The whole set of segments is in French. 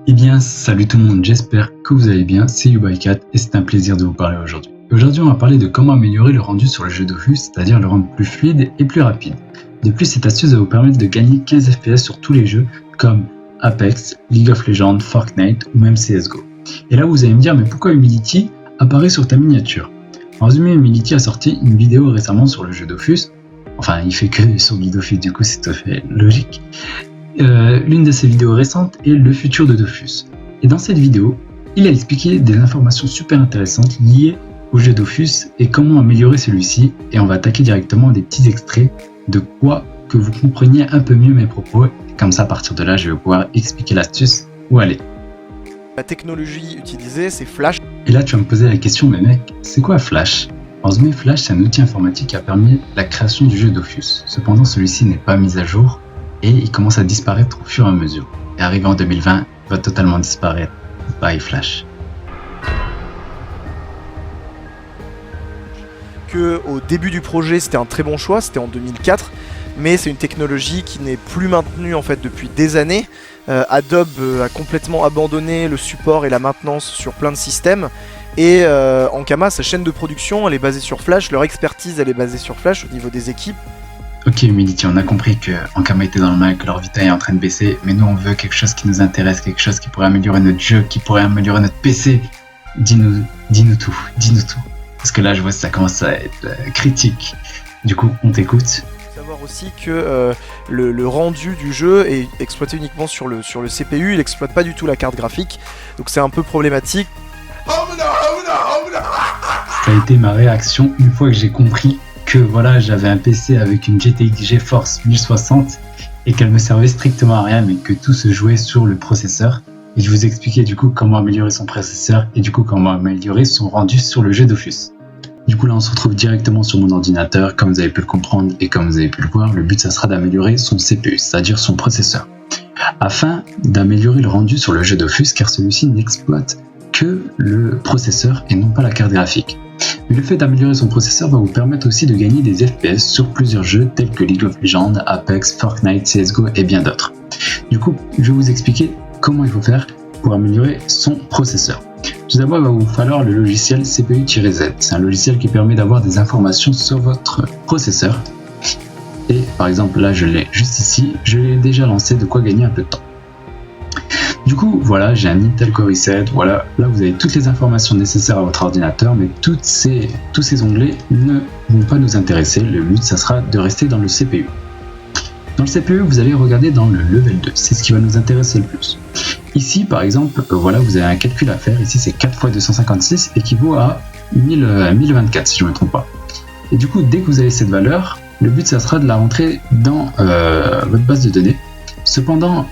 Eh bien, salut tout le monde, j'espère que vous allez bien, c'est YouByCat et c'est un plaisir de vous parler aujourd'hui. Aujourd'hui, on va parler de comment améliorer le rendu sur le jeu Dofus, c'est-à-dire le rendre plus fluide et plus rapide. De plus, cette astuce va vous permettre de gagner 15 FPS sur tous les jeux comme Apex, League of Legends, Fortnite ou même CSGO. Et là, vous allez me dire, mais pourquoi Humility apparaît sur ta miniature? En résumé, Humility a sorti une vidéo récemment sur le jeu Dofus. Enfin, il fait que sur du Dofus, du coup c'est tout à fait logique. L'une de ses vidéos récentes est le futur de Dofus. Et dans cette vidéo, il a expliqué des informations super intéressantes liées au jeu Dofus et comment améliorer celui-ci. Et on va attaquer directement des petits extraits de quoi que vous compreniez un peu mieux mes propos. Comme ça, à partir de là, je vais pouvoir expliquer l'astuce où aller. La technologie utilisée, c'est Flash. Et là, tu vas me poser la question, mais mec, c'est quoi Flash? En résumé, Flash, c'est un outil informatique qui a permis la création du jeu Dofus. Cependant, celui-ci n'est pas mis à jour et il commence à disparaître au fur et à mesure. Et arrivé en 2020, il va totalement disparaître. Bye Flash. Au début du projet, c'était un très bon choix, c'était en 2004, mais c'est une technologie qui n'est plus maintenue en fait depuis des années. Adobe a complètement abandonné le support et la maintenance sur plein de systèmes. Et Ankama, sa chaîne de production, elle est basée sur Flash, leur expertise, elle est basée sur Flash au niveau des équipes. Ok Humility, on a compris que Ankama était dans le mal, que leur vita est en train de baisser, mais nous on veut quelque chose qui nous intéresse, quelque chose qui pourrait améliorer notre jeu, qui pourrait améliorer notre PC. Dis-nous tout. Parce que là je vois que ça commence à être critique. Du coup, on t'écoute. Il faut savoir aussi que le rendu du jeu est exploité uniquement sur le CPU, il n'exploite pas du tout la carte graphique, donc c'est un peu problématique. Ça a été ma réaction une fois que j'ai compris que voilà, j'avais un PC avec une GTX GeForce 1060 et qu'elle me servait strictement à rien, mais que tout se jouait sur le processeur. Et je vous expliquais du coup comment améliorer son processeur et du coup comment améliorer son rendu sur le jeu Dofus. Du coup là on se retrouve directement sur mon ordinateur, comme vous avez pu le comprendre et comme vous avez pu le voir, le but ça sera d'améliorer son CPU, c'est-à-dire son processeur. Afin d'améliorer le rendu sur le jeu Dofus, car celui-ci n'exploite que le processeur et non pas la carte graphique. Mais le fait d'améliorer son processeur va vous permettre aussi de gagner des FPS sur plusieurs jeux tels que League of Legends, Apex, Fortnite, CSGO et bien d'autres. Du coup, je vais vous expliquer comment il faut faire pour améliorer son processeur. Tout d'abord, il va vous falloir le logiciel CPU-Z. C'est un logiciel qui permet d'avoir des informations sur votre processeur. Et par exemple, là je l'ai juste ici, je l'ai déjà lancé, de quoi gagner un peu de temps. Du coup, voilà, j'ai un Intel Core i7, voilà, là vous avez toutes les informations nécessaires à votre ordinateur, mais tous ces onglets ne vont pas nous intéresser. Le but, ça sera de rester dans le CPU. Dans le CPU, vous allez regarder dans le level 2, c'est ce qui va nous intéresser le plus. Ici, par exemple, voilà, vous avez un calcul à faire, ici c'est 4 x 256, équivaut à 1024 si je ne me trompe pas. Et du coup, dès que vous avez cette valeur, le but, ça sera de la rentrer dans votre base de données. Cependant,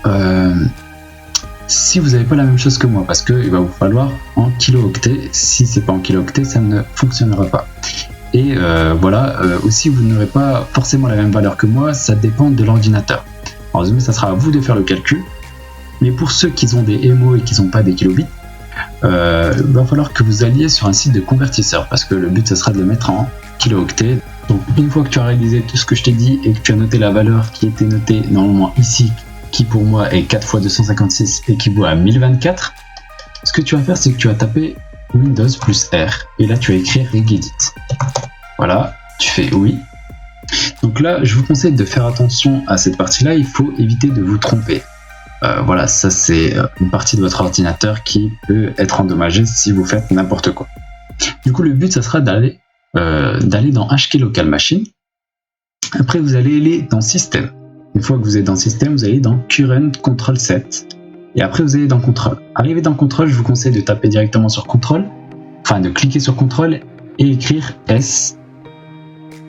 si vous n'avez pas la même chose que moi, parce qu'il va vous falloir en kilo-octets, si c'est pas en kilo-octets, ça ne fonctionnera pas. Et voilà, aussi vous n'aurez pas forcément la même valeur que moi, ça dépend de l'ordinateur. En résumé, ça sera à vous de faire le calcul, mais pour ceux qui ont des MO et qui n'ont pas des kilobits, il va falloir que vous alliez sur un site de convertisseur, parce que le but, ça sera de le mettre en kilo-octets. Donc une fois que tu as réalisé tout ce que je t'ai dit et que tu as noté la valeur qui était notée normalement ici, qui pour moi est 4 x 256 équivaut à 1024, ce que tu vas faire, c'est que tu vas taper Windows plus R et là tu vas écrire regedit. Voilà, tu fais oui. Donc là, je vous conseille de faire attention à cette partie-là, il faut éviter de vous tromper. Voilà, ça c'est une partie de votre ordinateur qui peut être endommagée si vous faites n'importe quoi. Du coup, le but, ça sera d'aller dans HK Local Machine. Après, vous allez aller dans Système. Une fois que vous êtes dans Système, vous allez dans Current Control Set. Et après, vous allez dans Control. Arrivé dans Control, je vous conseille de taper directement sur Control, enfin de cliquer sur Control et écrire S.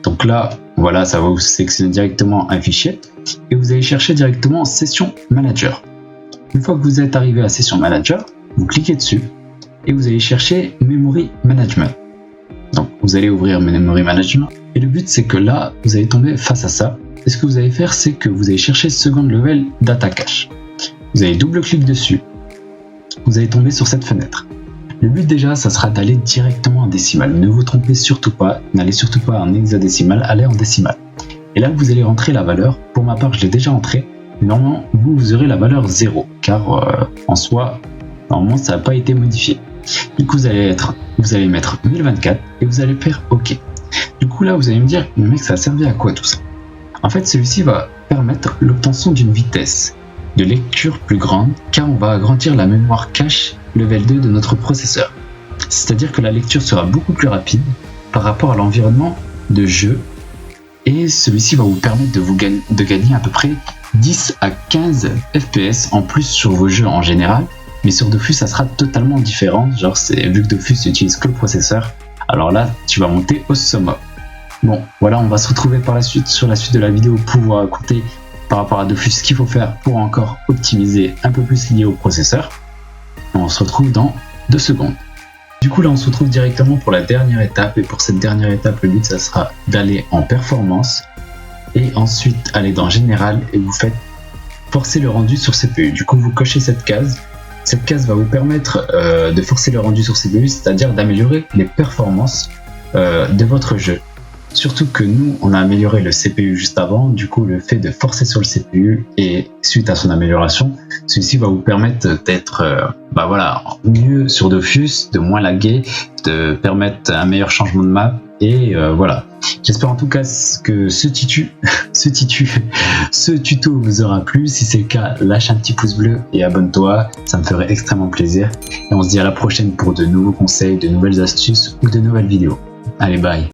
Donc là, voilà, ça va vous sélectionner directement un fichier. Et vous allez chercher directement Session Manager. Une fois que vous êtes arrivé à Session Manager, vous cliquez dessus et vous allez chercher Memory Management. Donc vous allez ouvrir Memory Management. Et le but, c'est que là, vous allez tomber face à ça. Et ce que vous allez faire, c'est que vous allez chercher Second Level Data Cache. Vous allez double-cliquer dessus. Vous allez tomber sur cette fenêtre. Le but déjà, ça sera d'aller directement en décimale. Ne vous trompez surtout pas, n'allez surtout pas en hexadécimal, allez en décimale. Et là, vous allez rentrer la valeur. Pour ma part, je l'ai déjà rentrée. Et normalement, vous aurez la valeur 0, car en soi, normalement, ça n'a pas été modifié. Du coup, vous allez mettre 1024 et vous allez faire OK. Du coup, là, vous allez me dire, mais mec, ça a servi à quoi tout ça? En fait, celui-ci va permettre l'obtention d'une vitesse de lecture plus grande, car on va agrandir la mémoire cache level 2 de notre processeur. C'est-à-dire que la lecture sera beaucoup plus rapide par rapport à l'environnement de jeu, et celui-ci va vous permettre de gagner à peu près 10 à 15 FPS en plus sur vos jeux en général, mais sur Dofus ça sera totalement différent, genre vu que Dofus n'utilise que le processeur, alors là tu vas monter au summum. Bon voilà, on va se retrouver par la suite sur la suite de la vidéo pour vous raconter par rapport à Dofus ce qu'il faut faire pour encore optimiser un peu plus lié au processeur. On se retrouve dans 2 secondes. Du coup là on se retrouve directement pour la dernière étape, et pour cette dernière étape le but ça sera d'aller en performance et ensuite aller dans général et vous faites forcer le rendu sur CPU. Du coup vous cochez cette case va vous permettre de forcer le rendu sur CPU, c'est-à-dire d'améliorer les performances de votre jeu. Surtout que nous on a amélioré le CPU juste avant, du coup le fait de forcer sur le CPU et suite à son amélioration, celui-ci va vous permettre d'être mieux sur Dofus, de moins laguer, de permettre un meilleur changement de map, et voilà. J'espère en tout cas que ce tuto vous aura plu. Si c'est le cas, lâche un petit pouce bleu et abonne-toi, ça me ferait extrêmement plaisir. Et on se dit à la prochaine pour de nouveaux conseils, de nouvelles astuces ou de nouvelles vidéos. Allez, bye.